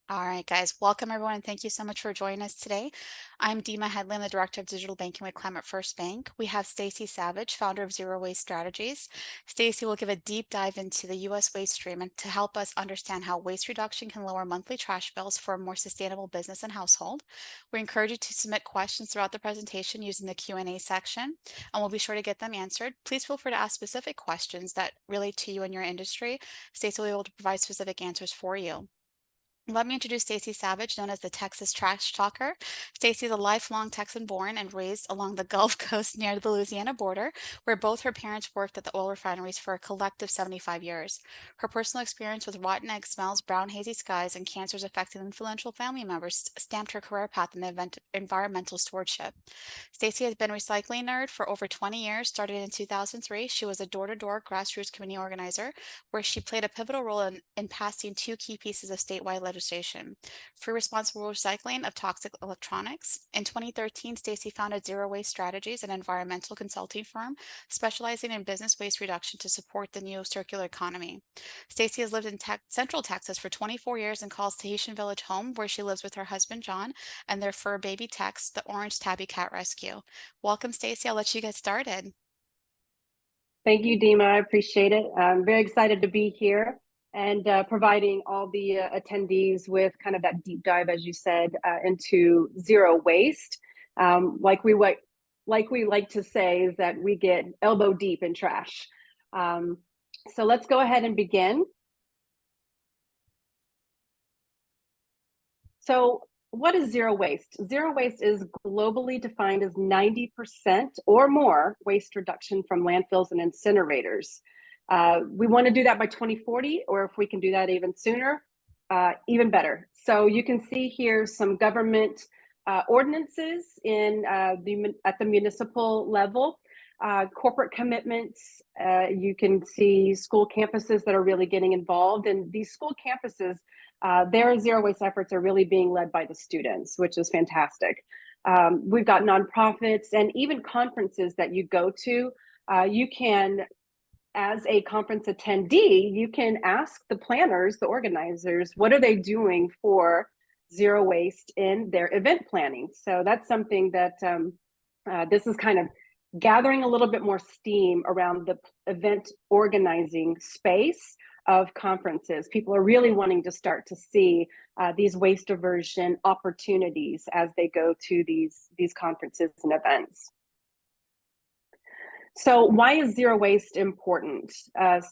All right, guys, welcome everyone, and thank you so much for joining us today. I'm Dema Headley, I'm the Director of Digital Banking with Climate First Bank. We have Stacy Savage, founder of Zero Waste Strategies. Stacy will give a deep dive into the U.S. waste stream and to help us understand how waste reduction can lower monthly trash bills for a more sustainable business and household. We encourage you to submit questions throughout the presentation using the Q&A section, and we'll be sure to get them answered. Please feel free to ask specific questions that relate to you and your industry. Stacy will be able to provide specific answers for you. Let me introduce Stacy Savage, known as the Texas Trash Talker. Stacy is a lifelong Texan born and raised along the Gulf Coast near the Louisiana border, where both her parents worked at the oil refineries for a collective 75 years. Her personal experience with rotten egg smells, brown hazy skies, and cancers affecting influential family members stamped her career path in the environmental stewardship. Stacy has been a recycling nerd for over 20 years. Started in 2003, she was a door-to-door grassroots community organizer, where she played a pivotal role in passing two key pieces of statewide legislation: free responsible recycling of toxic electronics. In 2013, Stacy founded Zero Waste Strategies, an environmental consulting firm specializing in business waste reduction to support the new circular economy. Stacy has lived in Central Texas for 24 years and calls Tahitian Village home, where she lives with her husband John and their fur baby Tex, the Orange Tabby Cat Rescue. Welcome, Stacy. I'll let you get started. Thank you, Dima. I appreciate it. I'm very excited to be here and providing all the attendees with kind of that deep dive, as you said, into zero waste. Like we like to say, is that we get elbow deep in trash. So let's go ahead and begin. So what is zero waste? Zero waste is globally defined as 90% or more waste reduction from landfills and incinerators. We want to do that by 2040, or if we can do that even sooner, even better. So you can see here some government ordinances at the municipal level, corporate commitments. You can see school campuses that are really getting involved, and these school campuses, their zero waste efforts are really being led by the students, which is fantastic. We've got nonprofits and even conferences that you go to. You can, as a conference attendee, you can ask the planners, the organizers, what are they doing for zero waste in their event planning? So that's something that this is kind of gathering a little bit more steam around the event organizing space of conferences. People are really wanting to start to see these waste diversion opportunities as they go to these conferences and events. So why is zero waste important?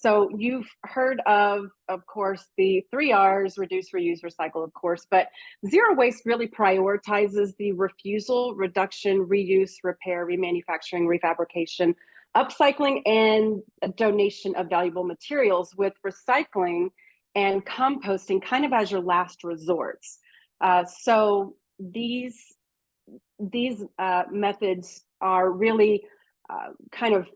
So you've heard of course, the 3 R's: reduce, reuse, recycle, of course, but zero waste really prioritizes the refusal, reduction, reuse, repair, remanufacturing, refabrication, upcycling, and donation of valuable materials, with recycling and composting kind of as your last resorts. So these methods are really kind of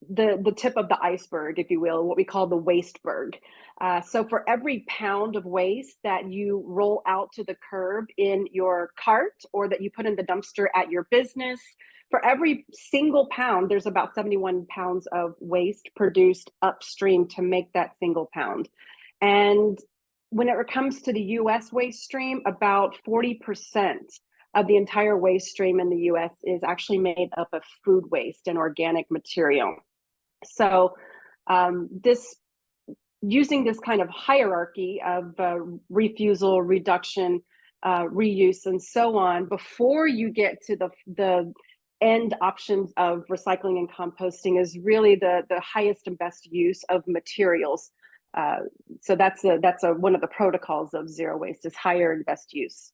the tip of the iceberg, if you will, what we call the wasteberg. So for every pound of waste that you roll out to the curb in your cart, or that you put in the dumpster at your business, for every single pound, there's about 71 pounds of waste produced upstream to make that single pound. And when it comes to the US waste stream, about 40% of the entire waste stream in the US is actually made up of food waste and organic material. So using this kind of hierarchy of refusal, reduction, reuse, and so on, before you get to the end options of recycling and composting, is really the highest and best use of materials. So that's one of the protocols of zero waste, is higher and best use.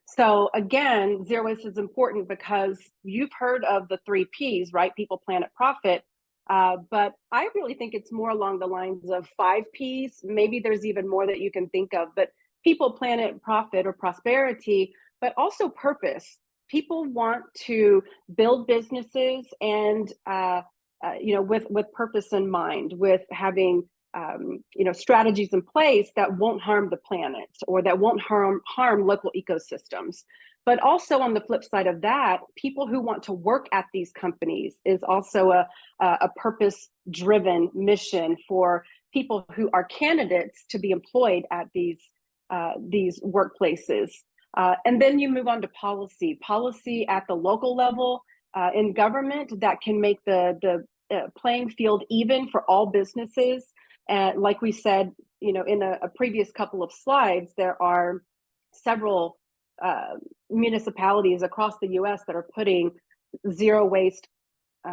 So again, zero waste is important because you've heard of the 3 Ps, right? People, planet, profit. But I really think it's more along the lines of 5 Ps. Maybe there's even more that you can think of, but people, planet, profit, or prosperity, but also purpose. People want to build businesses and, with purpose in mind, with having strategies in place that won't harm the planet, or that won't harm local ecosystems. But also on the flip side of that, people who want to work at these companies is also a purpose-driven mission for people who are candidates to be employed at these these workplaces. And then you move on to policy at the local level in government that can make the playing field even for all businesses. And like we said, in a previous couple of slides, there are several municipalities across the US that are putting zero waste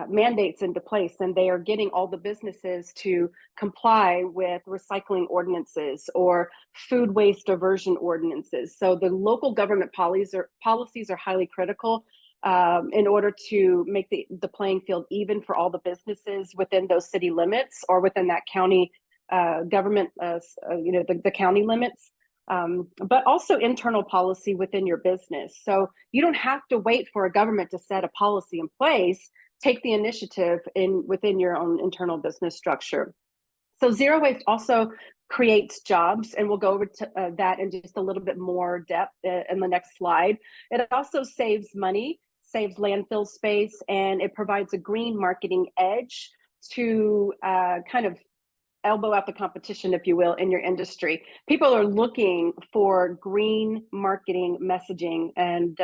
mandates into place, and they are getting all the businesses to comply with recycling ordinances or food waste diversion ordinances. So the local government policies are highly critical in order to make the playing field even for all the businesses within those city limits or within that county government, the county limits. But also internal policy within your business. So you don't have to wait for a government to set a policy in place. Take the initiative within your own internal business structure. So zero waste also creates jobs, and we'll go over to that in just a little bit more depth in the next slide. It also saves money, saves landfill space, and it provides a green marketing edge to kind of elbow out the competition, if you will, in your industry. People are looking for green marketing messaging, and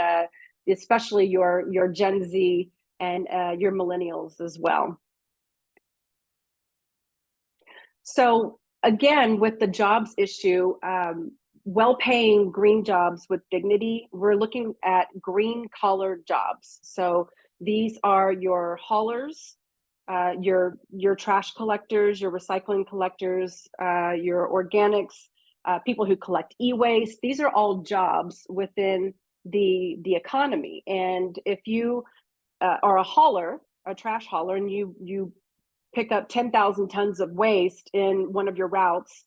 especially your Gen Z and your millennials as well. So again, with the jobs issue, well-paying green jobs with dignity, we're looking at green collar jobs. So these are your haulers, your trash collectors, your recycling collectors, your organics, people who collect e-waste. These are all jobs within the economy. And if you are a hauler, a trash hauler, and you pick up 10,000 tons of waste in one of your routes,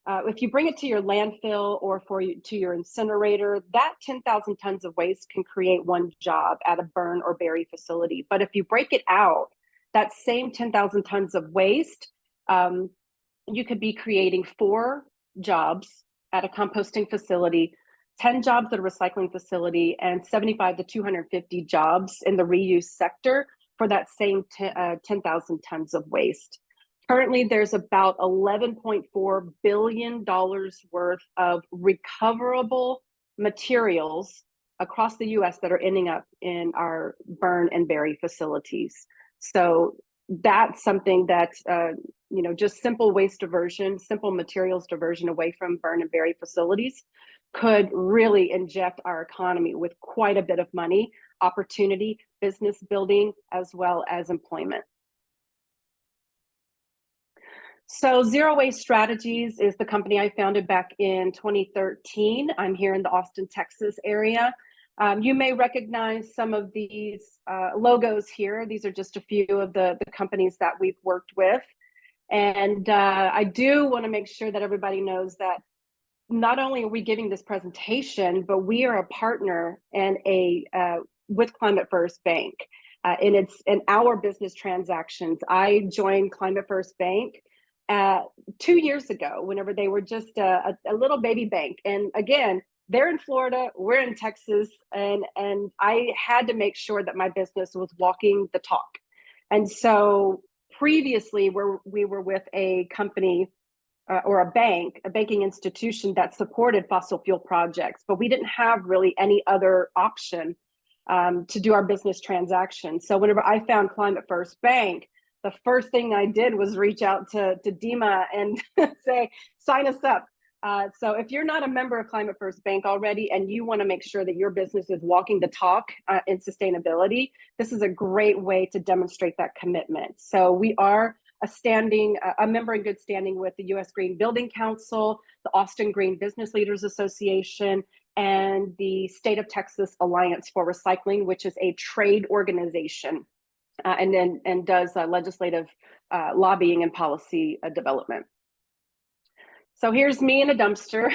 if you bring it to your landfill or to your incinerator, that 10,000 tons of waste can create one job at a burn or bury facility. But if you break it out, that same 10,000 tons of waste, you could be creating 4 jobs at a composting facility, 10 jobs at a recycling facility, and 75 to 250 jobs in the reuse sector for that same 10,000 tons of waste. Currently, there's about $11.4 billion worth of recoverable materials across the US that are ending up in our burn and bury facilities. So that's something that, just simple waste diversion, simple materials diversion away from burn and bury facilities could really inject our economy with quite a bit of money, opportunity, business building, as well as employment. So Zero Waste Strategies is the company I founded back in 2013. I'm here in the Austin, Texas area. You may recognize some of these logos here. These are just a few of the companies that we've worked with. And I do want to make sure that everybody knows that not only are we giving this presentation, but we are a partner and with Climate First Bank. In our business transactions, I joined Climate First Bank 2 years ago, whenever they were just a little baby bank. And again, they're in Florida, we're in Texas, and I had to make sure that my business was walking the talk. And so previously, we were with a company or a banking institution that supported fossil fuel projects, but we didn't have really any other option to do our business transactions. So whenever I found Climate First Bank, the first thing I did was reach out to Dema and say, sign us up. So if you're not a member of Climate First Bank already and you want to make sure that your business is walking the talk in sustainability, this is a great way to demonstrate that commitment. So we are a member in good standing with the U.S. Green Building Council, the Austin Green Business Leaders Association, and the State of Texas Alliance for Recycling, which is a trade organization and does legislative lobbying and policy development. So here's me in a dumpster.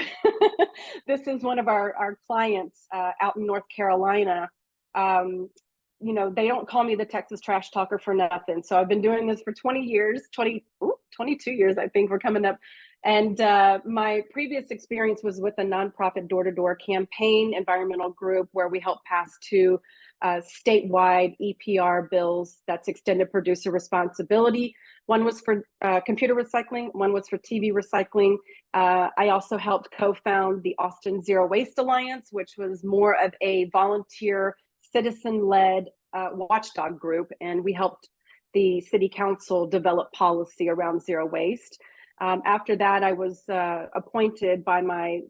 This is one of our clients out in North Carolina. They don't call me the Texas trash talker for nothing. So I've been doing this for 20 years, 22 years, I think we're coming up. And my previous experience was with a nonprofit door-to-door campaign environmental group where we helped pass 2 statewide EPR bills, that's extended producer responsibility, One was for computer recycling, one was for TV recycling. I also helped co-found the Austin Zero Waste Alliance, which was more of a volunteer, citizen-led watchdog group, and we helped the city council develop policy around zero waste. After that, I was appointed by my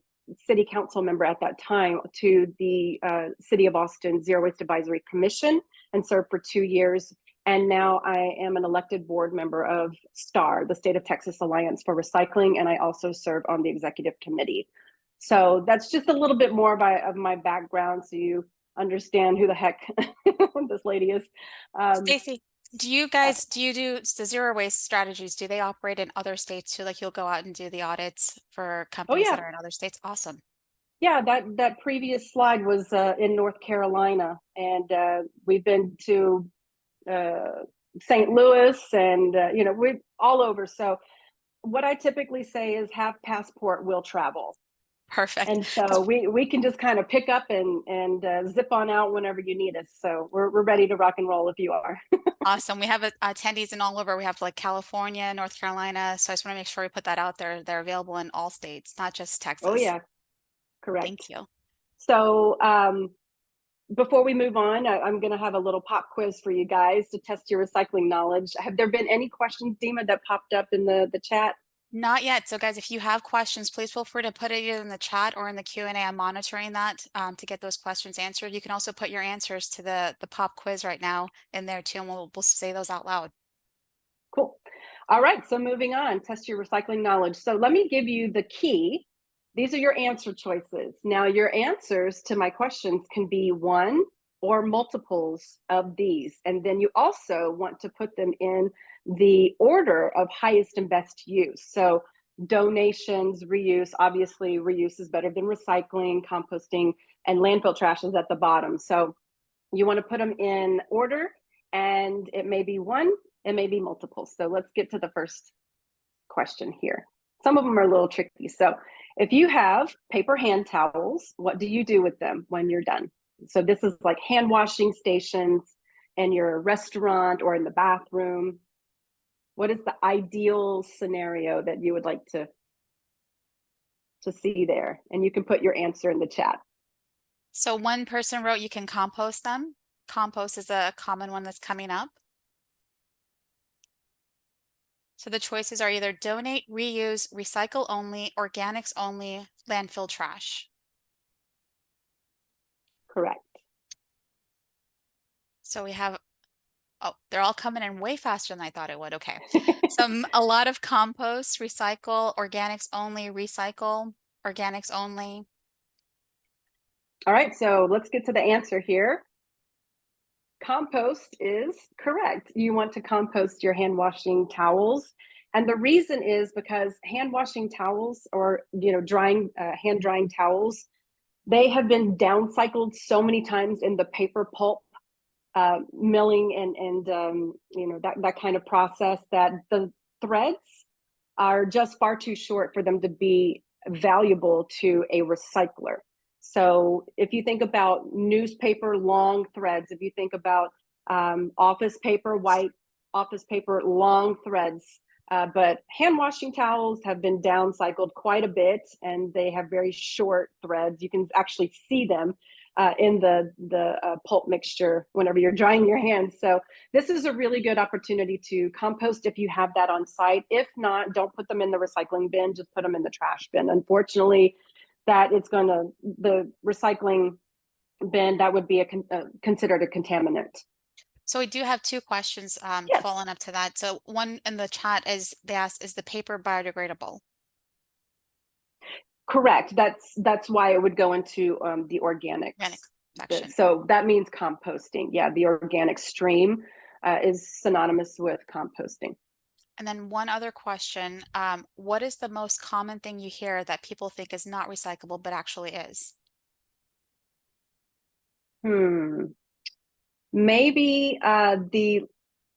city council member at that time to the City of Austin Zero Waste Advisory Commission and served for 2 years. And now I am an elected board member of STAR, the State of Texas Alliance for Recycling, and I also serve on the executive committee. So that's just a little bit more of my background, so you understand who the heck this lady is. Stacy, do you do the zero waste strategies? Do they operate in other states too? Like you'll go out and do the audits for Oh companies that yeah, are in other states? Awesome. yeah. That previous slide was in North Carolina, and we've been to St. Louis, and we're all over. So what I typically say is have passport, will travel. Perfect. And so we can just kind of pick up and zip on out whenever you need us. So we're ready to rock and roll if you are. Awesome. We have attendees in all over. We have like California, North Carolina. So I just want to make sure we put that out there. They're available in all states, not just Oh Texas. yeah, correct. Thank you. So before we move on, I'm going to have a little pop quiz for you guys to test your recycling knowledge. Have there been any questions, Dema, that popped up in the chat? Not yet. So guys, if you have questions, please feel free to put it either in the chat or in the Q&A. I'm monitoring that to get those questions answered. You can also put your answers to the pop quiz right now in there too, and we'll say those out loud. Cool. All right, so moving on, test your recycling knowledge. So let me give you the key. These are your answer choices. Now, your answers to my questions can be one or multiples of these. And then you also want to put them in the order of highest and best use. So donations, reuse, obviously reuse is better than recycling, composting, and landfill trash is at the bottom. So you want to put them in order, and it may be one, it may be multiple. So let's get to the first question here. Some of them are a little tricky. So if you have paper hand towels, what do you do with them when you're done? So this is like hand washing stations in your restaurant or in the bathroom. What is the ideal scenario that you would like to see there? And you can put your answer in the chat. So one person wrote you can compost them. Compost is a common one that's coming up. So the choices are either donate, reuse, recycle only, organics only, landfill trash. Correct. So we have, oh, they're all coming in way faster than I thought it would. Okay. So a lot of compost, recycle, organics only, recycle, organics only. All right, so let's get to the answer here. Compost is correct. You want to compost your hand washing towels. And the reason is because hand washing towels or, drying, hand drying towels, they have been downcycled so many times in the paper pulp milling and that kind of process that the threads are just far too short for them to be valuable to a recycler. So if you think about newspaper long threads, if you think about office paper, white office paper, long threads, but hand washing towels have been downcycled quite a bit, and they have very short threads. You can actually see them in the pulp mixture whenever you're drying your hands. So this is a really good opportunity to compost if you have that on site. If not, don't put them in the recycling bin, just put them in the trash bin. Unfortunately, that it's going to, the recycling bin, that would be considered a contaminant. So we do have two questions Yes. following up to that. So one in the chat is they asked, is the paper biodegradable? Correct. That's why it would go into the organics. Organic section. So that means composting. Yeah, the organic stream is synonymous with composting. And then one other question, what is the most common thing you hear that people think is not recyclable but actually is? Maybe the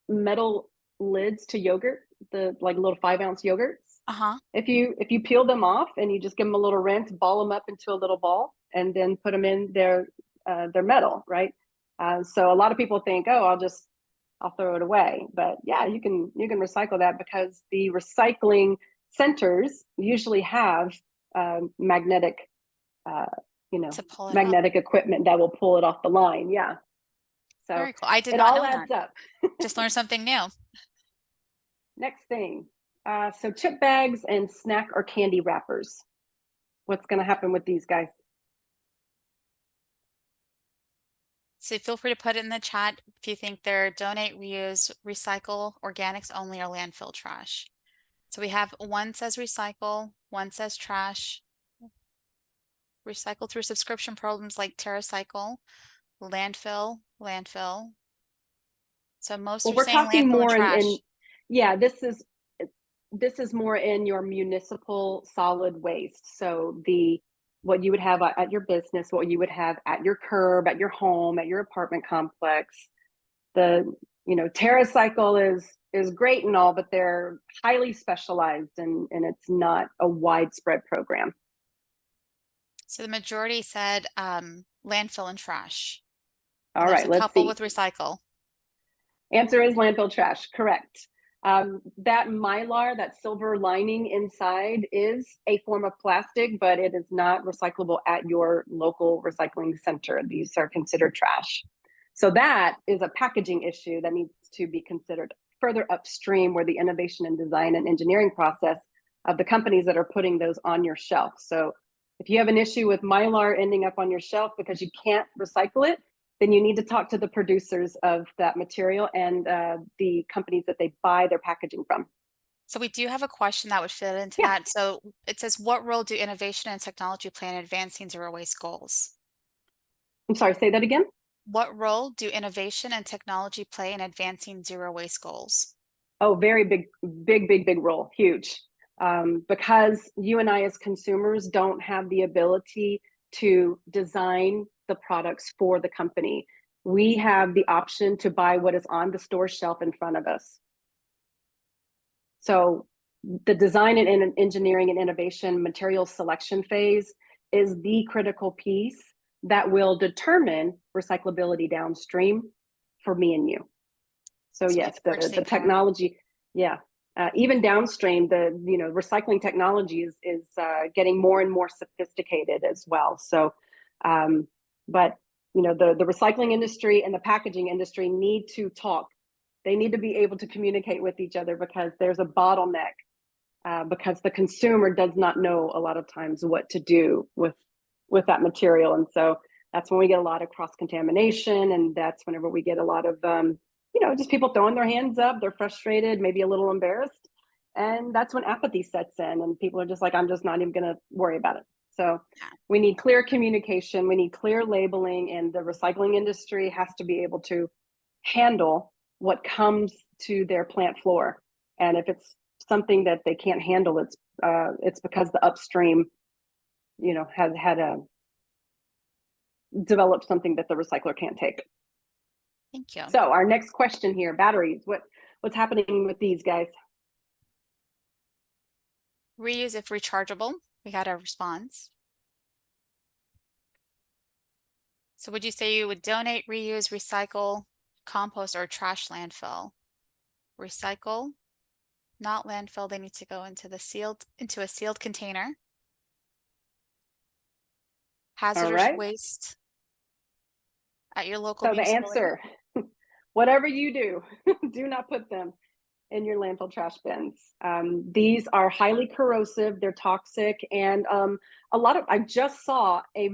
metal lids to yogurt, the like little 5-ounce yogurts. Uh-huh. If you peel them off and you just give them a little rinse, ball them up into a little ball, and then put them in their metal, right? So a lot of people think, oh, I'll throw it away. But yeah, you can recycle that because the recycling centers usually have magnetic, uh, To pull it up. magnetic equipment that will pull it off the line. Yeah. So Very cool. I did it not all know that. adds up. Just learned something new. Next thing. So chip bags and snack or candy wrappers. What's going to happen with these guys? So feel free to put it in the chat if you think they're donate, reuse, recycle, organics only, or landfill trash. So we have one says recycle, one says trash, recycle through subscription programs like TerraCycle, landfill, landfill. So most Well, are we're saying talking landfill and more trash. yeah, this is more in your municipal solid waste. So what you would have at your business, what you would have at your curb, at your home, at your apartment complex. TerraCycle is great and all, but they're highly specialized and it's not a widespread program. So the majority said landfill and trash. And All there's right, a let's couple see. with recycle. Answer is landfill trash. Correct. That mylar, that silver lining inside, is a form of plastic, but it is not recyclable at your local recycling center. These are considered trash. So that is a packaging issue that needs to be considered further upstream, where the innovation and design and engineering process of the companies that are putting those on your shelf. So if you have an issue with mylar ending up on your shelf because you can't recycle it, then you need to talk to the producers of that material and the companies that they buy their packaging from. So we do have a question that would fit into Yeah, that. So it says, what role do innovation and technology play in advancing zero waste goals? I'm sorry, say that again. What role do innovation and technology play in advancing zero waste goals? Oh, very big role, huge. Because you and I as consumers don't have the ability to design the products for the company. We have the option to buy what is on the store shelf in front of us. So the design and engineering and innovation material selection phase is the critical piece that will determine recyclability downstream for me and you. So So we have yes, the the purchasing power. technology, yeah, even downstream, the recycling technology is getting more and more sophisticated as well. So, but the recycling industry and the packaging industry need to talk. They need to be able to communicate with each other because there's a bottleneck because the consumer does not know a lot of times what to do with that material, and so that's when we get a lot of cross contamination, and that's whenever we get a lot of just people throwing their hands up. They're frustrated, maybe a little embarrassed, and that's when apathy sets in, and people are just like, I'm just not even going to worry about it. So Yeah. we need clear communication, we need clear labeling, and the recycling industry has to be able to handle what comes to their plant floor. And if it's something that they can't handle, it's because the upstream, has had a developed something that the recycler can't take. Thank you. So our next question here: batteries. What's happening with these guys? Reuse if rechargeable. We got a response. So would you say you would donate, reuse, recycle, compost, or trash landfill? Recycle, not landfill. They need to go into a sealed container. All Hazardous right. waste at your local So the municipality. answer, whatever you do, do not put them in your landfill trash bins. These are highly corrosive, they're toxic, and I just saw a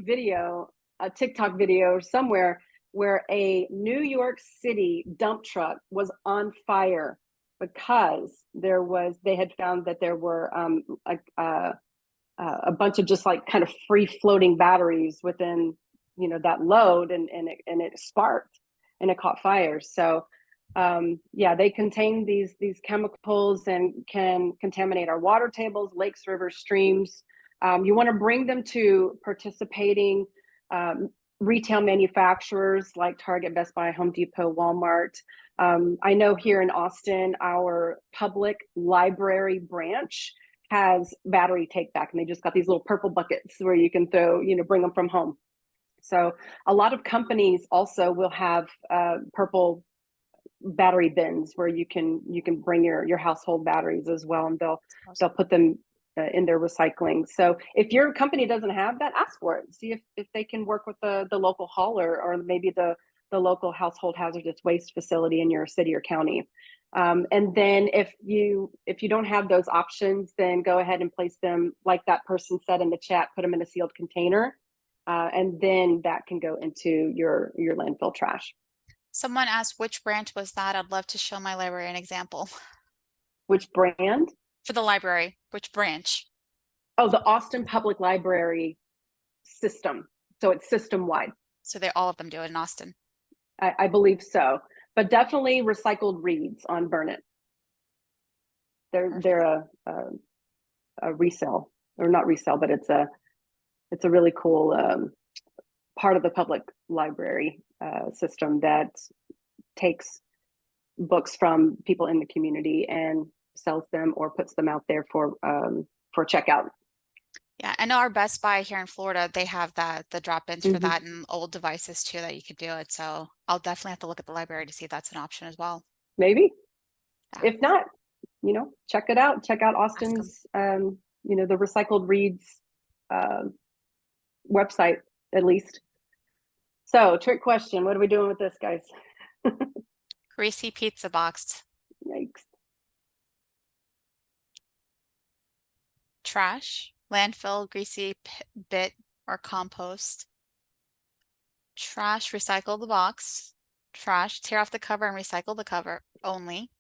TikTok video somewhere where a New York City dump truck was on fire because they had found that there were a bunch of just like kind of free floating batteries within that load, and it sparked and it caught fire. So yeah, they contain these chemicals and can contaminate our water tables, lakes, rivers, streams. You want to bring them to participating retail manufacturers like Target, Best Buy, Home Depot, Walmart. I know here in Austin, our public library branch has battery take back, and they just got these little purple buckets where you can bring them from home. So a lot of companies also will have purple battery bins where you can bring your household batteries as well, and they'll put them in their recycling. So if your company doesn't have that, ask for it. See if they can work with the local hauler, or maybe the local household hazardous waste facility in your city or county. And then if you don't have those options, then go ahead and place them, like that person said in the chat, put them in a sealed container, and then that can go into your landfill trash. Someone asked which branch was that. I'd love to show my library an example. Which brand? For the library, which branch? Oh, the Austin Public Library system. So it's system wide. So all of them do it in Austin. I believe so, but definitely recycled reads on Burn It. They're a resale, or not resale, but it's a really cool part of the public library system that takes books from people in the community and sells them or puts them out there for checkout. Yeah, I know our Best Buy here in Florida, they have the drop-ins for that, and old devices too that you could do it. So I'll definitely have to look at the library to see if that's an option as well. Maybe. Yeah. If not, check it out. Check out Austin's, the Recycled Reads website, at least. So, trick question. What are we doing with this, guys? Greasy pizza box. Yikes. Trash, landfill, greasy bit, or compost. Trash, recycle the box. Trash, tear off the cover and recycle the cover only.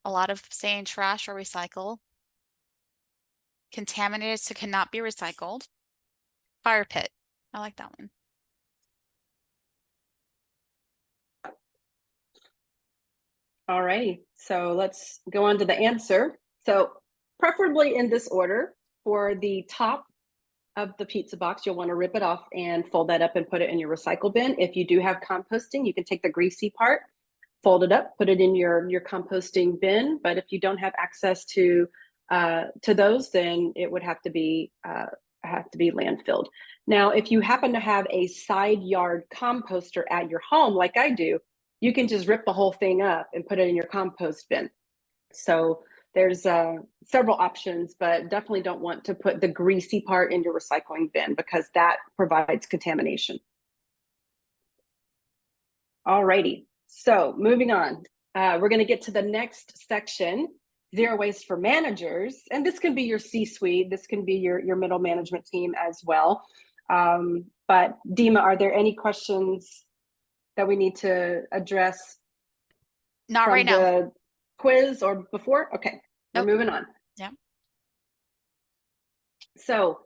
A lot of saying trash or recycle. Contaminated, so cannot be recycled. Fire pit. I like that one. All righty. So let's go on to the answer. So preferably in this order. For the top of the pizza box, you'll want to rip it off and fold that up and put it in your recycle bin. If you do have composting, you can take the greasy part, fold it up, put it in your composting bin. But if you don't have access to those, then it would have to be landfilled. Now, if you happen to have a side yard composter at your home, like I do, you can just rip the whole thing up and put it in your compost bin. So there's several options, but definitely don't want to put the greasy part in your recycling bin because that provides contamination. All righty. So moving on, we're going to get to the next section, zero waste for managers. And this can be your C-suite. This can be your middle management team as well. But Dema, are there any questions that we need to address? Not right now. The quiz or before? Okay, nope. We're moving on. Yeah. So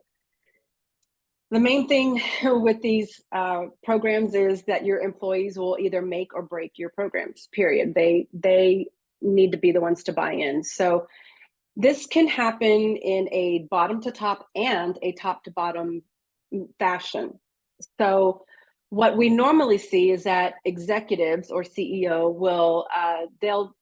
the main thing with these programs is that your employees will either make or break your programs, period. They need to be the ones to buy in. So this can happen in a bottom to top and a top to bottom fashion. So what we normally see is that executives or CEO will, they'll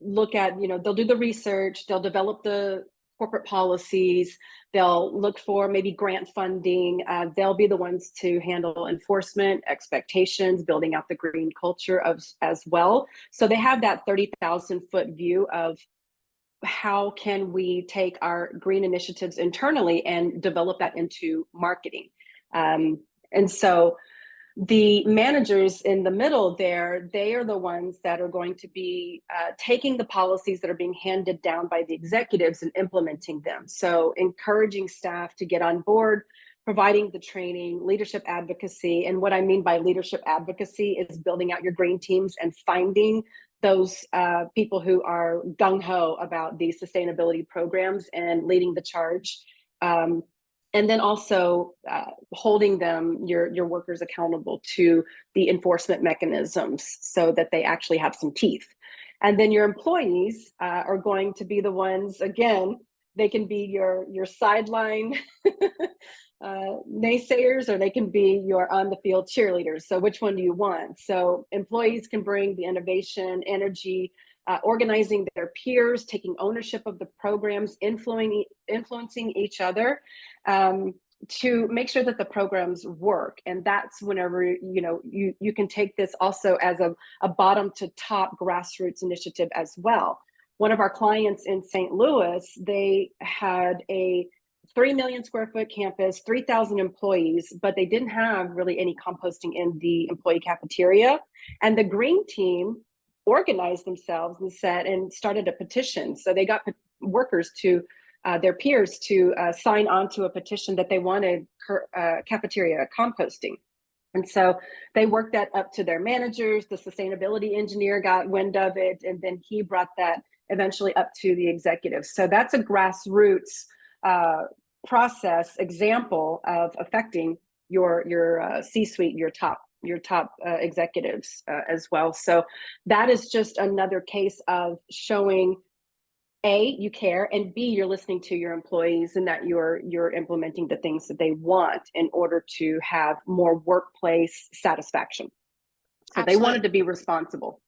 look at, they'll do the research, they'll develop the corporate policies, they'll look for maybe grant funding, they'll be the ones to handle enforcement, expectations, building out the green culture as well. So they have that 30,000 foot view of how can we take our green initiatives internally and develop that into marketing. And so the managers in the middle there, they are the ones that are going to be taking the policies that are being handed down by the executives and implementing them. So encouraging staff to get on board, providing the training, leadership advocacy. And what I mean by leadership advocacy is building out your green teams and finding those people who are gung-ho about these sustainability programs and leading the charge. And then also holding your workers accountable to the enforcement mechanisms so that they actually have some teeth. And then your employees are going to be the ones, again, they can be your sideline naysayers, or they can be your on the field cheerleaders. So which one do you want? So employees can bring the innovation, energy, organizing their peers, taking ownership of the programs, influencing each other. to make sure that the programs work. And that's whenever, you can take this also as a bottom to top grassroots initiative as well. One of our clients in St. Louis, they had a 3 million square foot campus, 3,000 employees, but they didn't have really any composting in the employee cafeteria. And the green team organized themselves and started a petition. So they got workers to their peers to sign on to a petition that they wanted cafeteria composting. And so they worked that up to their managers. The sustainability engineer got wind of it, and then he brought that eventually up to the executives. So that's a grassroots process example of affecting your C-suite, your top executives as well. So that is just another case of showing A, you care, and B, you're listening to your employees, and that you're implementing the things that they want in order to have more workplace satisfaction. So Absolutely. they wanted to be responsible.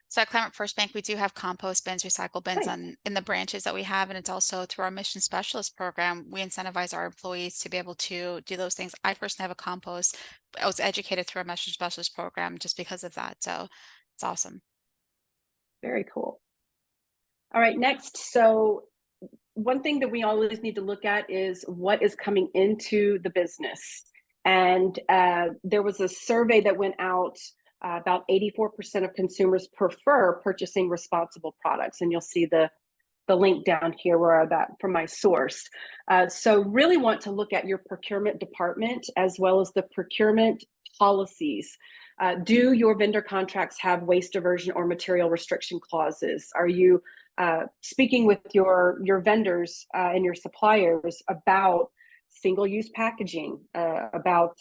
So at Climate First Bank, we do have compost bins, recycle bins Nice. in the branches that we have, and it's also through our mission specialist program. We incentivize our employees to be able to do those things. I personally have a compost. I was educated through our mission specialist program just because of that. So it's awesome. Very cool. All right, next. So one thing that we always need to look at is what is coming into the business. And there was a survey that went out. About 84% of consumers prefer purchasing responsible products. And you'll see the link down here where I got from my source. So really want to look at your procurement department as well as the procurement policies. Do your vendor contracts have waste diversion or material restriction clauses? Are you speaking with your vendors and your suppliers about single-use packaging, about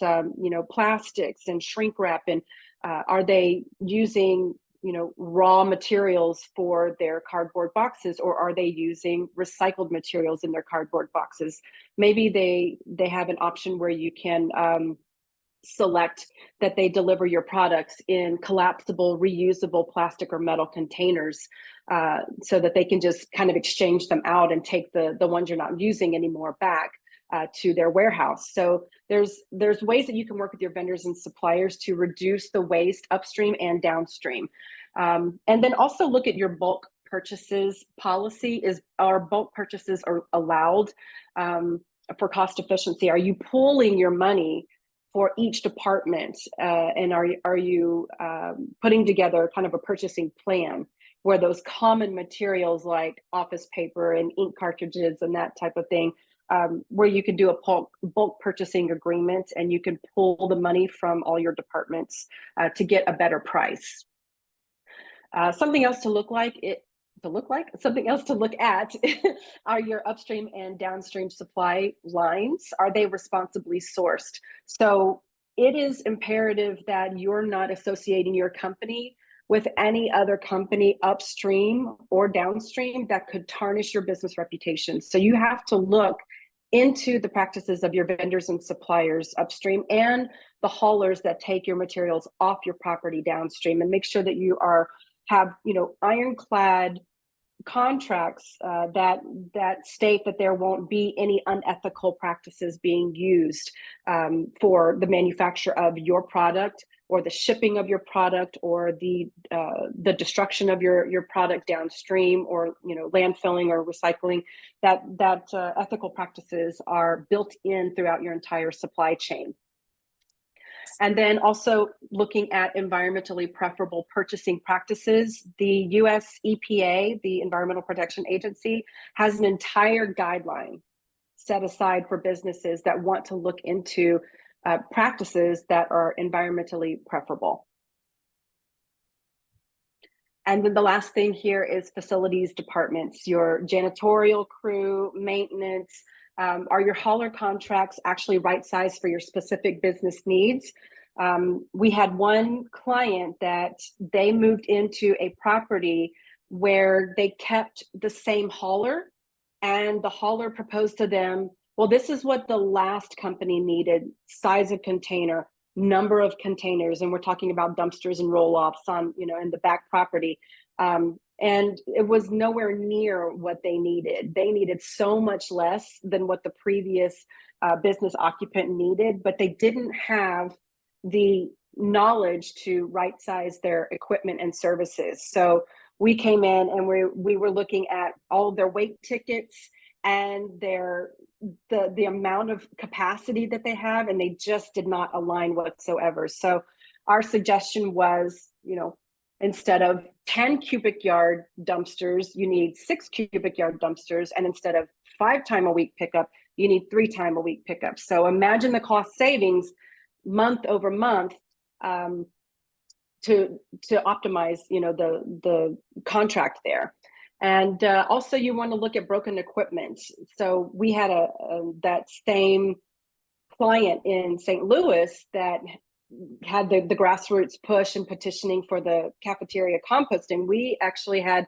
plastics and shrink wrap, and are they using raw materials for their cardboard boxes, or are they using recycled materials in their cardboard boxes? Maybe they have an option where you can select that they deliver your products in collapsible, reusable plastic or metal containers, so that they can just kind of exchange them out and take the ones you're not using anymore back to their warehouse. So there's ways that you can work with your vendors and suppliers to reduce the waste upstream and downstream. And then also look at your bulk purchases policy. Is our bulk purchases are allowed for cost efficiency? Are you pooling your money for each department? And are you putting together kind of a purchasing plan where those common materials like office paper and ink cartridges and that type of thing, where you can do a bulk purchasing agreement and you can pull the money from all your departments to get a better price. Something else to look at are your upstream and downstream supply lines. Are they responsibly sourced? So it is imperative that you're not associating your company with any other company upstream or downstream that could tarnish your business reputation. So you have to look into the practices of your vendors and suppliers upstream and the haulers that take your materials off your property downstream, and make sure that you have ironclad contracts that state that there won't be any unethical practices being used for the manufacture of your product, or the shipping of your product, or the destruction of your product downstream, or landfilling or recycling. That ethical practices are built in throughout your entire supply chain. And then also looking at environmentally preferable purchasing practices. The US EPA, the Environmental Protection Agency, has an entire guideline set aside for businesses that want to look into practices that are environmentally preferable. And then the last thing here is facilities departments, your janitorial crew, maintenance. Are your hauler contracts actually right-sized for your specific business needs? We had one client that they moved into a property where they kept the same hauler, and the hauler proposed to them, well, this is what the last company needed: size of container, number of containers, and we're talking about dumpsters and roll-offs on, in the back property. and it was nowhere near what they needed. They needed so much less than what the previous business occupant needed, but they didn't have the knowledge to right size their equipment and services. So we came in and we were looking at all of their weight tickets and the amount of capacity that they have, and they just did not align whatsoever. So our suggestion was, instead of 10 cubic yard dumpsters, you need 6 cubic yard dumpsters, and instead of 5 time a week pickup, you need 3 time a week pickup. So imagine the cost savings month over month, to optimize, the contract there. And also, you want to look at broken equipment. So we had that same client in St. Louis that had the grassroots push and petitioning for the cafeteria composting. We actually had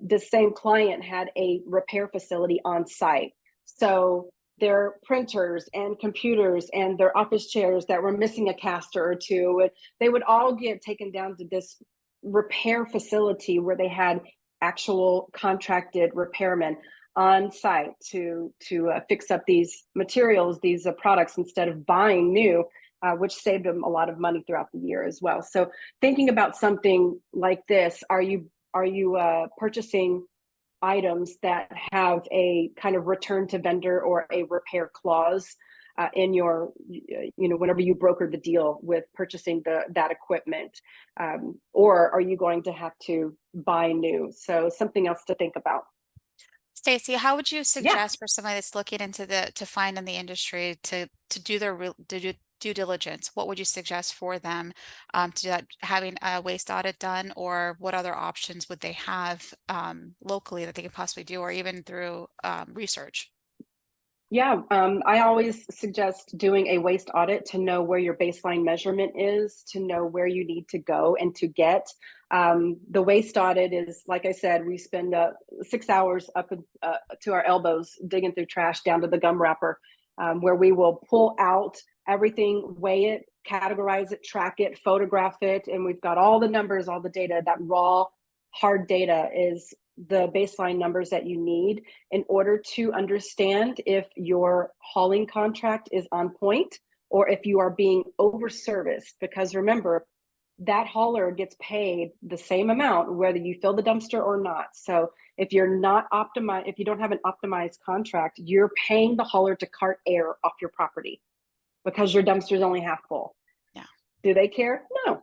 this same client had a repair facility on site. So their printers and computers and their office chairs that were missing a caster or two, they would all get taken down to this repair facility where they had actual contracted repairmen on site to fix up these materials, these products, instead of buying new, which saved them a lot of money throughout the year as well. So thinking about something like this, are you purchasing items that have a kind of return to vendor or a repair clause in your, whenever you broker the deal with purchasing that equipment, or are you going to have to buy new? So something else to think about. Stacy, how would you Yeah. suggest for somebody that's looking into to find in the industry to do their due diligence? What would you suggest for them to do that, having a waste audit done, or what other options would they have locally that they could possibly do, or even through research? Yeah, I always suggest doing a waste audit to know where your baseline measurement is, to know where you need to go and to get. The waste audit is, like I said, we spend 6 hours up to our elbows digging through trash down to the gum wrapper, where we will pull out everything, weigh it, categorize it, track it, photograph it, and we've got all the numbers, all the data. That raw, hard data is the baseline numbers that you need in order to understand if your hauling contract is on point or if you are being over-serviced. Because remember, that hauler gets paid the same amount whether you fill the dumpster or not. So if you're not optimized, if you don't have an optimized contract, you're paying the hauler to cart air off your property because your dumpster is only half full. Yeah. Do they care? No.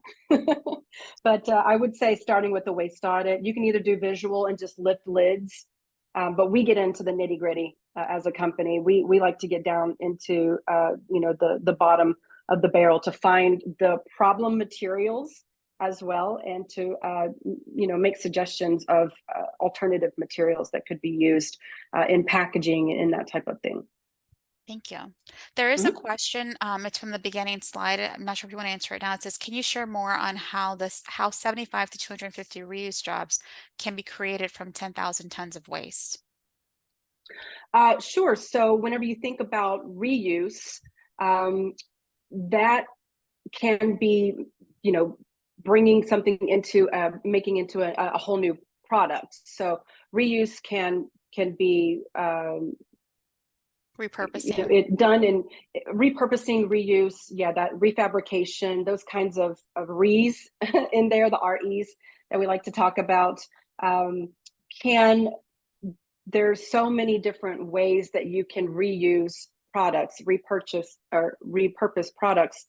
But I would say starting with the waste audit, you can either do visual and just lift lids, but we get into the nitty gritty as a company. We like to get down into the bottom of the barrel to find the problem materials as well, and to make suggestions of alternative materials that could be used in packaging and that type of thing. Thank you. There is a Mm-hmm. question, it's from the beginning slide. I'm not sure if you want to answer it now. It says, can you share more on how 75 to 250 reuse jobs can be created from 10,000 tons of waste? Sure. So whenever you think about reuse, that can be, bringing something into making into a whole new product. So reuse can be Repurposing. it done in repurposing, reuse, yeah, that refabrication, those kinds of re's in there, the re's that we like to talk about. Can There's so many different ways that you can reuse products, repurpose products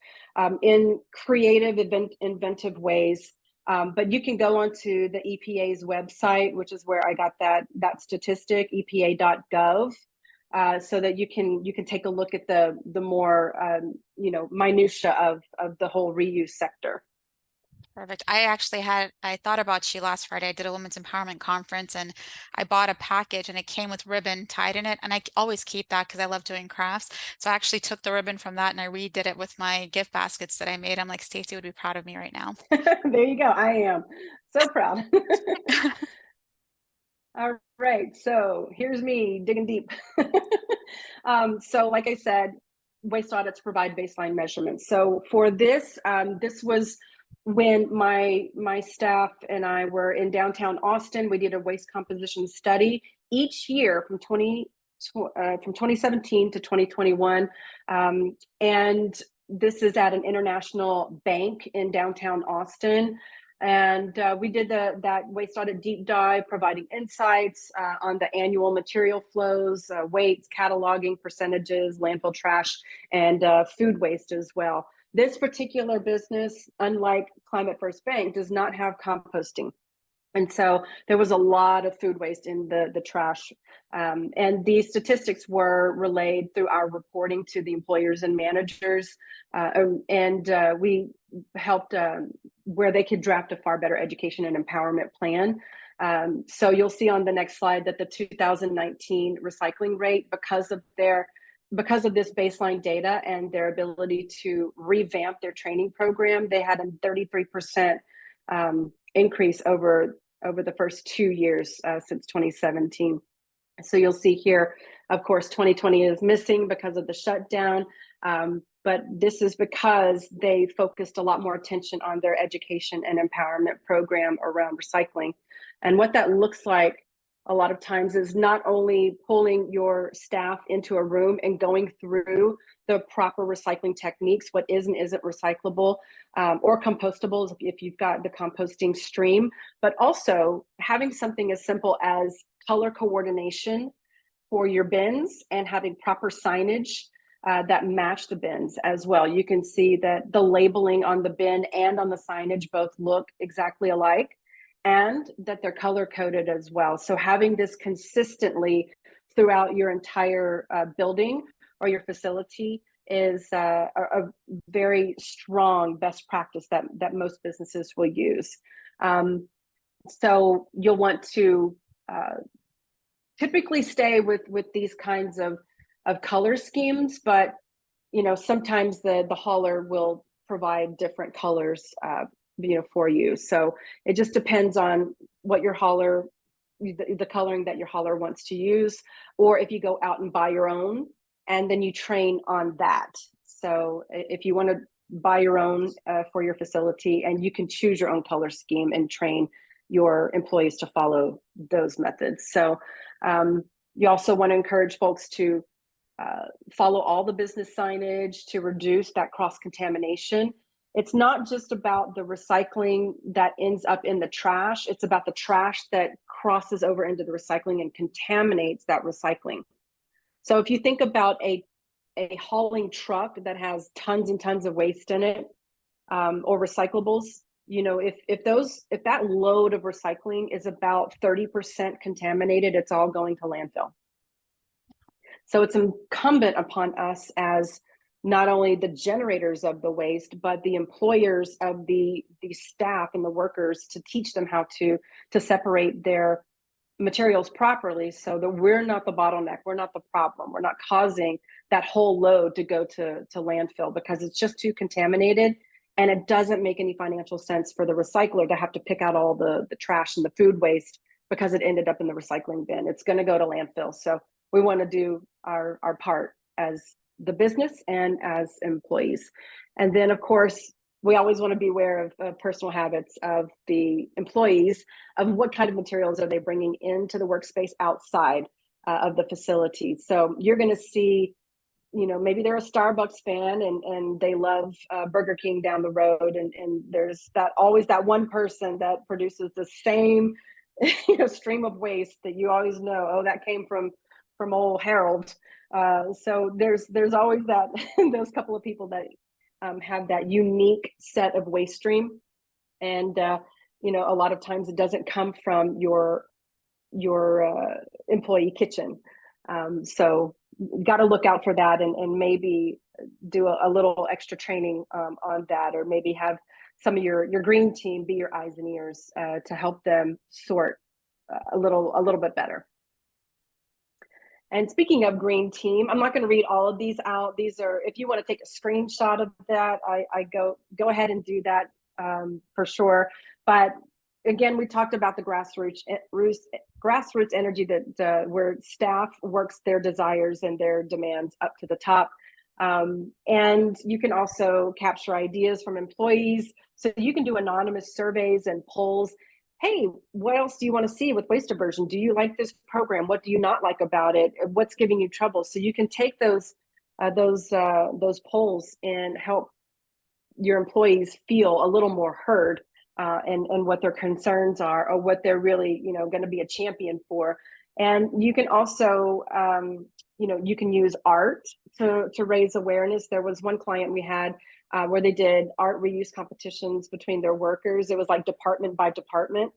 in creative, inventive ways. But you can go onto the EPA's website, which is where I got that statistic, EPA.gov, so that you can take a look at the more minutia of the whole reuse sector. Perfect. I thought about you last Friday. I did a women's empowerment conference and I bought a package and it came with ribbon tied in it. And I always keep that because I love doing crafts. So I actually took the ribbon from that and I redid it with my gift baskets that I made. I'm like, Stacy would be proud of me right now. There you go. I am so proud. All right, so here's me digging deep. So like I said, waste audits provide baseline measurements. So for this, this was when my staff and I were in downtown Austin, we did a waste composition study each year from 2017 to 2021, and this is at an international bank in downtown Austin. And we did that waste audit deep dive, providing insights on the annual material flows, weights, cataloging, percentages, landfill trash, and food waste as well. This particular business, unlike Climate First Bank, does not have composting. And so there was a lot of food waste in the trash. And these statistics were relayed through our reporting to the employers and managers. We helped where they could draft a far better education and empowerment plan. So you'll see on the next slide that the 2019 recycling rate, because of this baseline data and their ability to revamp their training program, they had a 33% increase over the first 2 years since 2017. So you'll see here, of course, 2020 is missing because of the shutdown, but this is because they focused a lot more attention on their education and empowerment program around recycling. And what that looks like a lot of times is not only pulling your staff into a room and going through the proper recycling techniques, what is and isn't recyclable or compostable if you've got the composting stream, but also having something as simple as color coordination for your bins and having proper signage that match the bins as well. You can see that the labeling on the bin and on the signage both look exactly alike, and that they're color coded as well. So having this consistently throughout your entire building or your facility is a very strong best practice that most businesses will use. So you'll want to typically stay with these kinds of color schemes, but sometimes the hauler will provide different colors for you. So it just depends on what your hauler, the coloring that your hauler wants to use, or if you go out and buy your own and then you train on that. So if you want to buy your own for your facility, and you can choose your own color scheme and train your employees to follow those methods. So you also want to encourage folks to follow all the business signage to reduce that cross-contamination. It's not just about the recycling that ends up in the trash. It's about the trash that crosses over into the recycling and contaminates that recycling. So if you think about a hauling truck that has tons and tons of waste in it, or recyclables, if that load of recycling is about 30% contaminated, it's all going to landfill. So it's incumbent upon us as not only the generators of the waste, but the employers of the staff and the workers to teach them how to separate their materials properly, so that we're not the bottleneck, we're not the problem, we're not causing that whole load to go to landfill because it's just too contaminated, and it doesn't make any financial sense for the recycler to have to pick out all the trash and the food waste because it ended up in the recycling bin. It's going to go to landfill. So we want to do our part as the business and as employees. And then, of course, we always want to be aware of personal habits of the employees, of what kind of materials are they bringing into the workspace outside of the facility. So you're going to see, maybe they're a Starbucks fan and they love Burger King down the road. And there's always that one person that produces the same stream of waste that you always know, oh, that came from old Harold. So there's always that those couple of people that have that unique set of waste stream, and a lot of times it doesn't come from your employee kitchen. So got to look out for that, and maybe do a little extra training on that, or maybe have some of your green team be your eyes and ears to help them sort a little bit better. And speaking of green team, I'm not going to read all of these out. These are, if you want to take a screenshot of that, I go ahead and do that for sure. But again, we talked about the grassroots energy that where staff works their desires and their demands up to the top. And you can also capture ideas from employees. So you can do anonymous surveys and polls. Hey, what else do you want to see with waste diversion? Do you like this program? What do you not like about it? What's giving you trouble? So you can take those polls and help your employees feel a little more heard, and what their concerns are, or what they're really, going to be a champion for. And you can also, you can use art to raise awareness. There was one client we had where they did art reuse competitions between their workers. It was like department by department.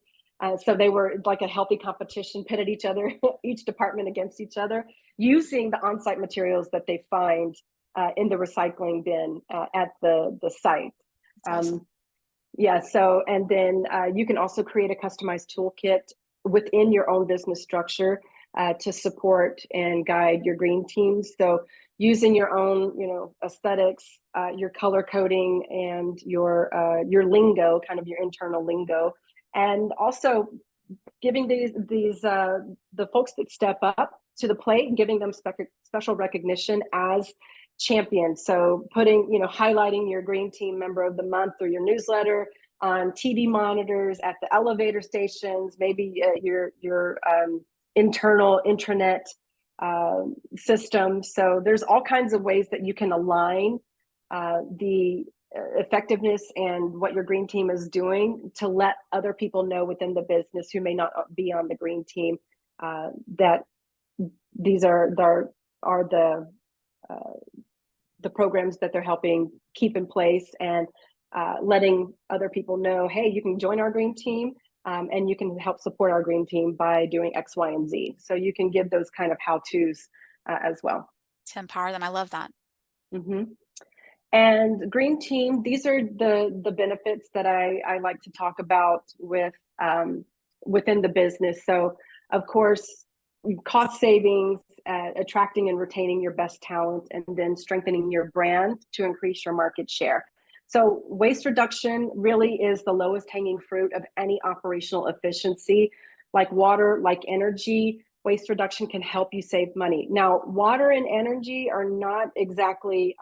So they were like a healthy competition, pitted each other, each department against each other, using the on-site materials that they find in the recycling bin at the site. That's awesome. Yeah, so, and then you can also create a customized toolkit within your own business structure to support and guide your green teams. So using your own, aesthetics, your color coding, and your lingo, kind of your internal lingo, and also giving these the folks that step up to the plate and giving them special recognition as champions. So highlighting your green team member of the month or your newsletter on TV monitors, at the elevator stations, maybe your internal intranet system. So there's all kinds of ways that you can align the effectiveness and what your green team is doing to let other people know within the business who may not be on the green team that these are the programs that they're helping keep in place, and letting other people know, hey, you can join our green team, and you can help support our green team by doing X, Y, and Z. So you can give those kind of how-tos as well. To empower them. I love that. Mm-hmm. And green team, these are the benefits that I like to talk about with within the business. So of course, cost savings, attracting and retaining your best talent, and then strengthening your brand to increase your market share. So waste reduction really is the lowest hanging fruit of any operational efficiency. Like water, like energy, waste reduction can help you save money. Now, water and energy are not exactly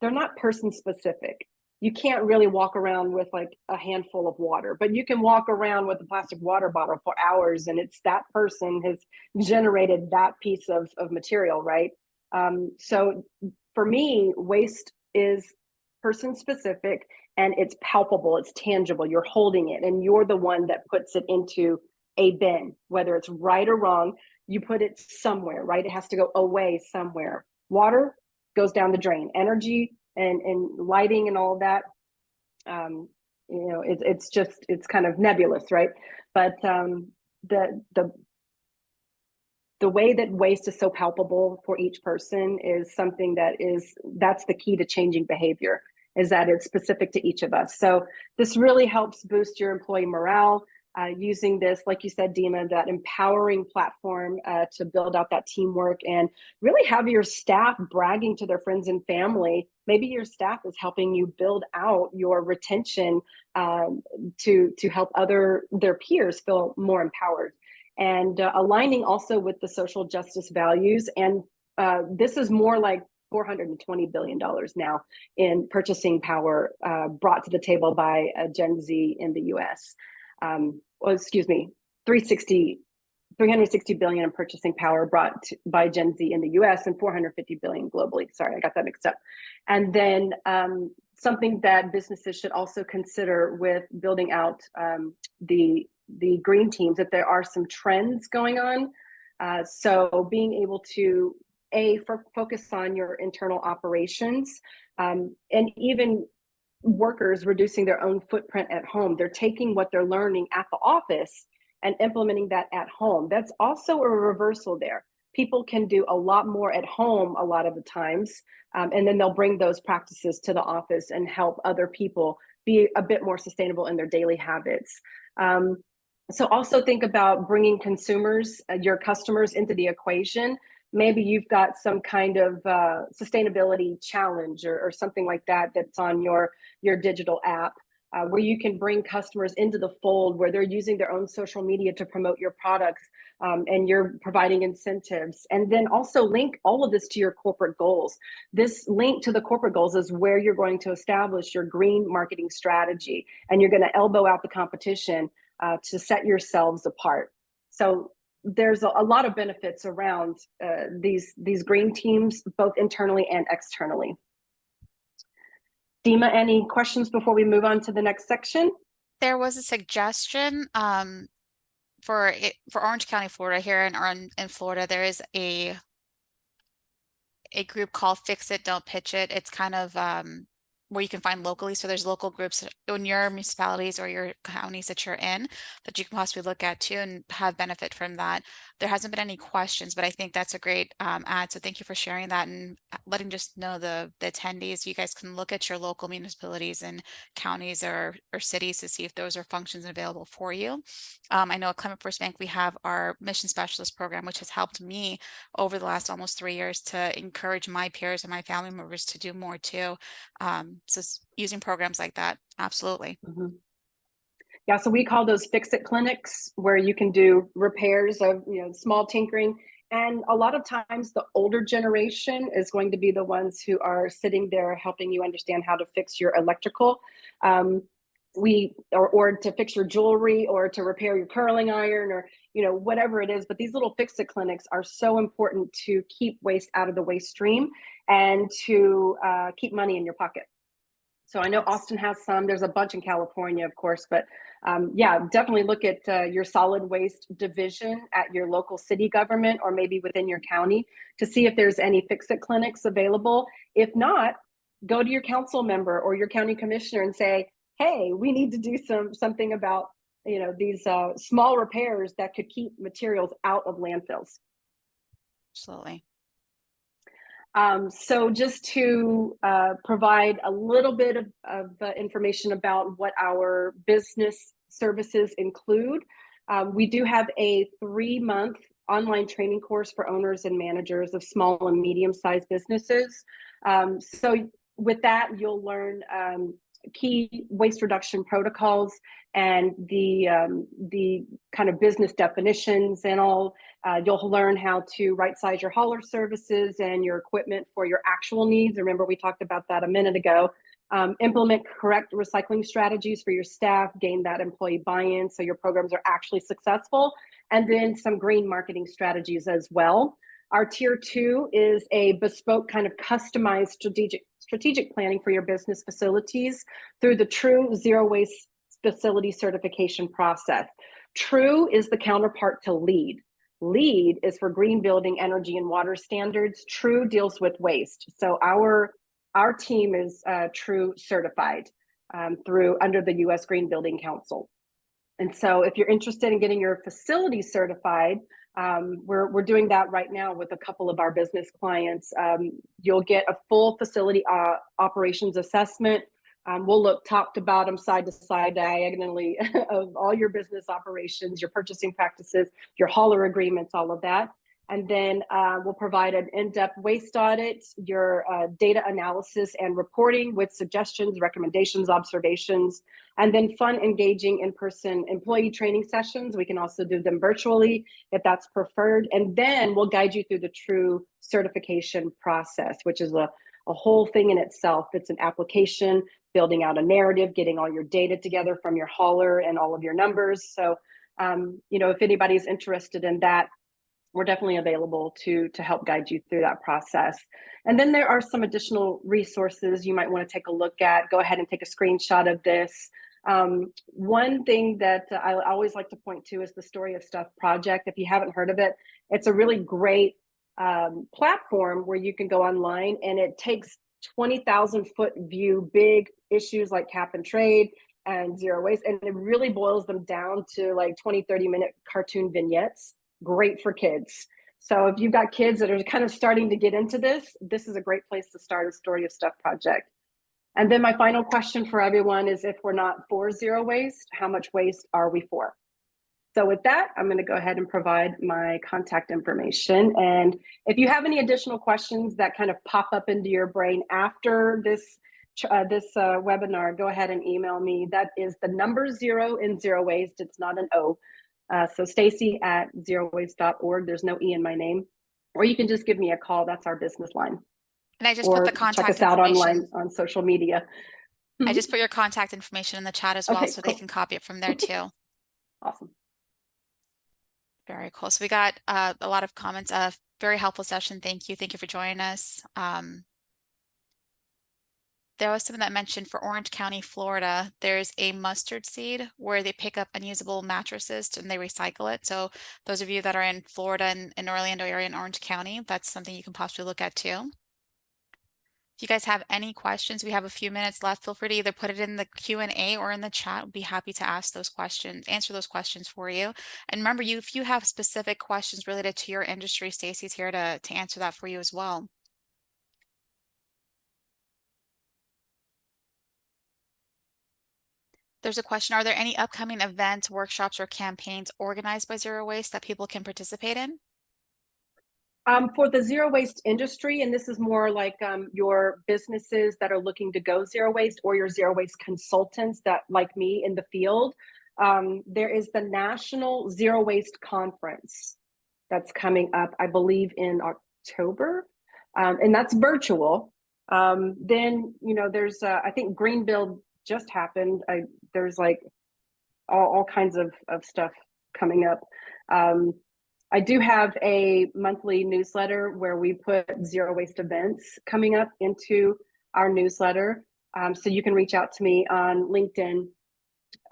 they're not person specific. You can't really walk around with like a handful of water, but you can walk around with a plastic water bottle for hours, and it's that person has generated that piece of material, right? So for me, waste is person specific, and it's palpable, it's tangible. You're holding it, and you're the one that puts it into a bin, whether it's right or wrong. You put it somewhere, right? It has to go away somewhere. Water goes down the drain. Energy and lighting and all of that, it's kind of nebulous, right? But the way that waste is so palpable for each person is something that's the key to changing behavior, is that it's specific to each of us. So this really helps boost your employee morale, using this, like you said, Dema, that empowering platform to build out that teamwork, and really have your staff bragging to their friends and family. Maybe your staff is helping you build out your retention to help their peers feel more empowered, and aligning also with the social justice values. And this is more like $420 billion now in purchasing power brought to the table by Gen Z in the US. 360 billion in purchasing power brought by Gen Z in the US, and 450 billion globally. Sorry, I got that mixed up. And then something that businesses should also consider with building out the green teams, that there are some trends going on. So being able to focus on your internal operations, and even workers reducing their own footprint at home. They're taking what they're learning at the office and implementing that at home. That's also a reversal there. People can do a lot more at home a lot of the times, and then they'll bring those practices to the office and help other people be a bit more sustainable in their daily habits. So also think about bringing consumers, your customers, into the equation. Maybe you've got some kind of sustainability challenge or something like that that's on your digital app. where you can bring customers into the fold, where they're using their own social media to promote your products, and you're providing incentives. And then also link all of this to your corporate goals. This link to the corporate goals is where you're going to establish your green marketing strategy, and you're going to elbow out the competition to set yourselves apart. So there's a lot of benefits around these green teams, both internally and externally. Dema, any questions before we move on to the next section? There was a suggestion for Orange County, Florida. Here in Florida, there is a group called Fix It, Don't Pitch It. It's kind of where you can find locally. So there's local groups in your municipalities or your counties that you're in that you can possibly look at too and have benefit from that. There hasn't been any questions, but I think that's a great ad. So thank you for sharing that and letting just know the attendees. You guys can look at your local municipalities and counties or cities to see if those are functions available for you. I know at Climate First Bank, we have our mission specialist program, which has helped me over the last almost 3 years to encourage my peers and my family members to do more too. So using programs like that, absolutely. Mm-hmm. Yeah, so we call those fix-it clinics, where you can do repairs of, small tinkering. And a lot of times the older generation is going to be the ones who are sitting there helping you understand how to fix your electrical. Or to fix your jewelry, or to repair your curling iron, or whatever it is. But these little fix-it clinics are so important to keep waste out of the waste stream and to keep money in your pocket. So I know Austin has some. There's a bunch in California, of course, but yeah, definitely look at your solid waste division at your local city government, or maybe within your county, to see if there's any fix-it clinics available. If not, go to your council member or your county commissioner and say, hey, we need to do something about these small repairs that could keep materials out of landfills. Absolutely. So just to provide a little bit of information about what our business services include, we do have a 3-month online training course for owners and managers of small and medium-sized businesses. So with that, you'll learn key waste reduction protocols and the kind of business definitions and all. You'll learn how to right size your hauler services and your equipment for your actual needs. Remember, we talked about that a minute ago. Implement correct recycling strategies for your staff, gain that employee buy-in so your programs are actually successful, and then some green marketing strategies as well. Our tier 2 is a bespoke kind of customized strategic planning for your business facilities through the True Zero Waste Facility Certification process. True is the counterpart to LEED. LEED is for green building, energy, and water standards. True deals with waste. So our team is True certified under the U.S. Green Building Council. And so if you're interested in getting your facility certified, we're doing that right now with a couple of our business clients. You'll get a full facility operations assessment. We'll look top to bottom, side to side, diagonally of all your business operations, your purchasing practices, your hauler agreements, all of that. And then we'll provide an in-depth waste audit, your data analysis and reporting with suggestions, recommendations, observations, and then fun, engaging in-person employee training sessions. We can also do them virtually if that's preferred. And then we'll guide you through the True certification process, which is a whole thing in itself. It's an application, building out a narrative, getting all your data together from your hauler and all of your numbers. So, if anybody's interested in that, we're definitely available to help guide you through that process. And then there are some additional resources you might want to take a look at. Go ahead and take a screenshot of this. One thing that I always like to point to is the Story of Stuff project. If you haven't heard of it, it's a really great platform where you can go online, and it takes 20,000 foot view big issues like cap and trade and zero waste, and it really boils them down to like 20-30 minute cartoon vignettes. Great for kids. So if you've got kids that are kind of starting to get into this is a great place to start a Story of Stuff project. And then my final question for everyone is, if we're not for zero waste, how much waste are we for? So with that, I'm going to go ahead and provide my contact information. And if you have any additional questions that kind of pop up into your brain after this this webinar, go ahead and email me. That is the number 0 in zero waste. It's not an O. So Stacy at zerowaste.org. There's no E in my name. Or you can just give me a call. That's our business line. And I just put the Or check contact us out online information. on social media. I just put your contact information in the chat as well, Okay, so cool. they can copy it from there too. Awesome. Very cool. So we got a lot of comments. Very helpful session. Thank you. Thank you for joining us. There was someone that mentioned for Orange County, Florida, there's a mustard seed where they pick up unusable mattresses and they recycle it. So those of you that are in Florida and in Orlando area and Orange County, that's something you can possibly look at too. If you guys have any questions, we have a few minutes left. Feel free to either put it in the Q&A or in the chat. We'll be happy to ask those questions, answer those questions for you. And remember, if you have specific questions related to your industry, Stacy's here to answer that for you as well. There's a question, are there any upcoming events, workshops, or campaigns organized by Zero Waste that people can participate in? For the zero waste industry, and this is more like your businesses that are looking to go zero waste, or your zero waste consultants that, like me, in the field, there is the National Zero Waste Conference that's coming up, I believe, in October, and that's virtual. Then, there's, I think Greenville just happened. There's like all kinds of stuff coming up. I do have a monthly newsletter where we put zero waste events coming up into our newsletter. So you can reach out to me on LinkedIn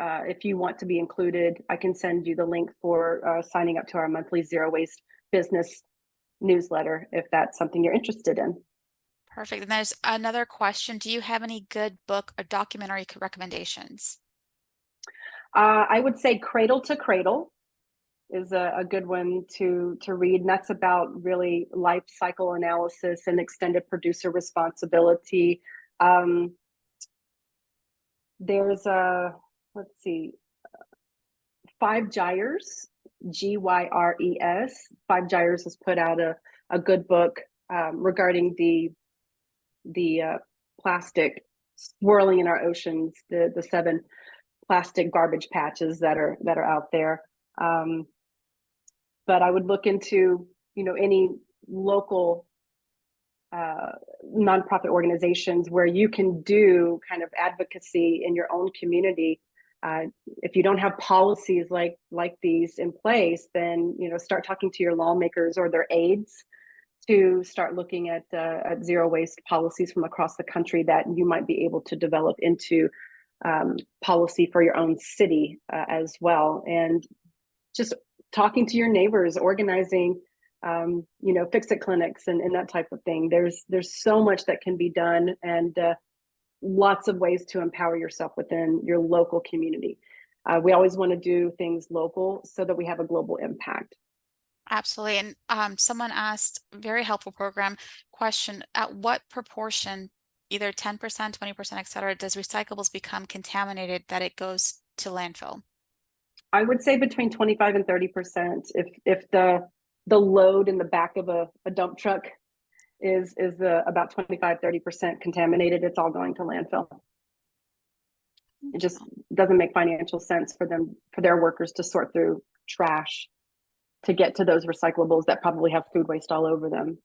if you want to be included. I can send you the link for signing up to our monthly zero waste business newsletter if that's something you're interested in. Perfect. And there's another question. Do you have any good book or documentary recommendations? I would say Cradle to Cradle is a good one to read, and that's about really life cycle analysis and extended producer responsibility. There's let's see, Five Gyres, Gyres. Five Gyres has put out a good book regarding the plastic swirling in our oceans, the 7 plastic garbage patches that are out there. But I would look into, any local nonprofit organizations where you can do kind of advocacy in your own community. If you don't have policies like these in place, then start talking to your lawmakers or their aides to start looking at zero waste policies from across the country that you might be able to develop into policy for your own city as well. And just talking to your neighbors, organizing, fix-it clinics and that type of thing. There's so much that can be done, and lots of ways to empower yourself within your local community. We always want to do things local so that we have a global impact. Absolutely. And someone asked, very helpful program question, at what proportion, either 10%, 20%, et cetera, does recyclables become contaminated that it goes to landfill? I would say between 25 and 30%. If the load in the back of a dump truck is about 25-30% contaminated, it's all going to landfill. It just doesn't make financial sense for their workers to sort through trash to get to those recyclables that probably have food waste all over them.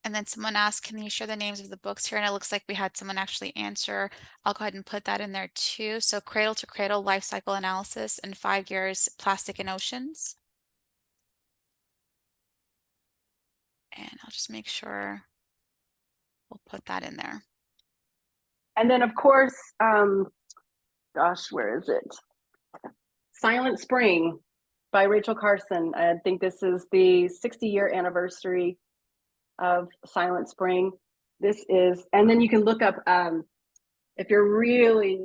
And then someone asked, can you share the names of the books here? And it looks like we had someone actually answer. I'll go ahead and put that in there too. So Cradle to Cradle Life Cycle Analysis and 5 Years Plastic in Oceans. And I'll just make sure we'll put that in there. And then of course, gosh, where is it? Silent Spring by Rachel Carson. I think this is the 60-year anniversary of Silent Spring. This is, and then you can look up if you're really,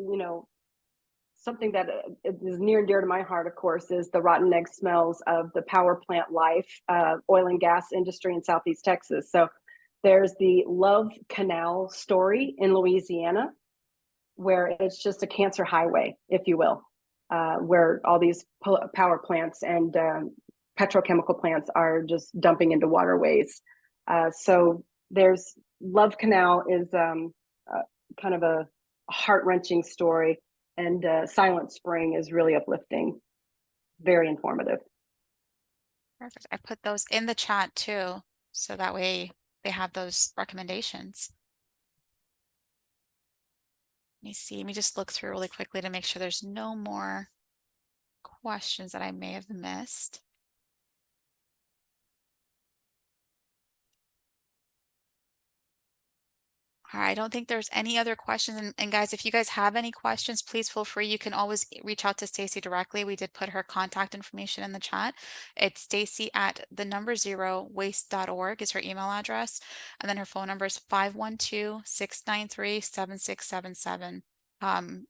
something that is near and dear to my heart, of course, is the rotten egg smells of the power plant life, oil and gas industry in Southeast Texas. So there's the Love Canal story in Louisiana, where it's just a cancer highway, if you will, where all these power plants and petrochemical plants are just dumping into waterways. So There's Love Canal is kind of a heart-wrenching story, and Silent Spring is really uplifting, very informative. Perfect. I put those in the chat too, so that way they have those recommendations. Let me see. Let me just look through really quickly to make sure there's no more questions that I may have missed. All right, I don't think there's any other questions. And guys, if you guys have any questions, please feel free. You can always reach out to Stacy directly. We did put her contact information in the chat. It's Stacy at the number 0waste.org is her email address. And then her phone number is 512-693-7677.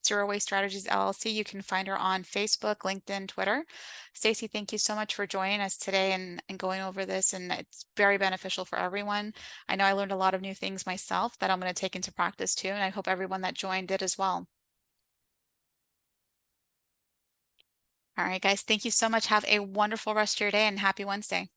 Zero Waste Strategies LLC. You can find her on Facebook, LinkedIn, Twitter. Stacy, thank you so much for joining us today and going over this. And it's very beneficial for everyone. I know I learned a lot of new things myself that I'm going to take into practice too, and I hope everyone that joined did as well. All right, guys, thank you so much. Have a wonderful rest of your day and happy Wednesday.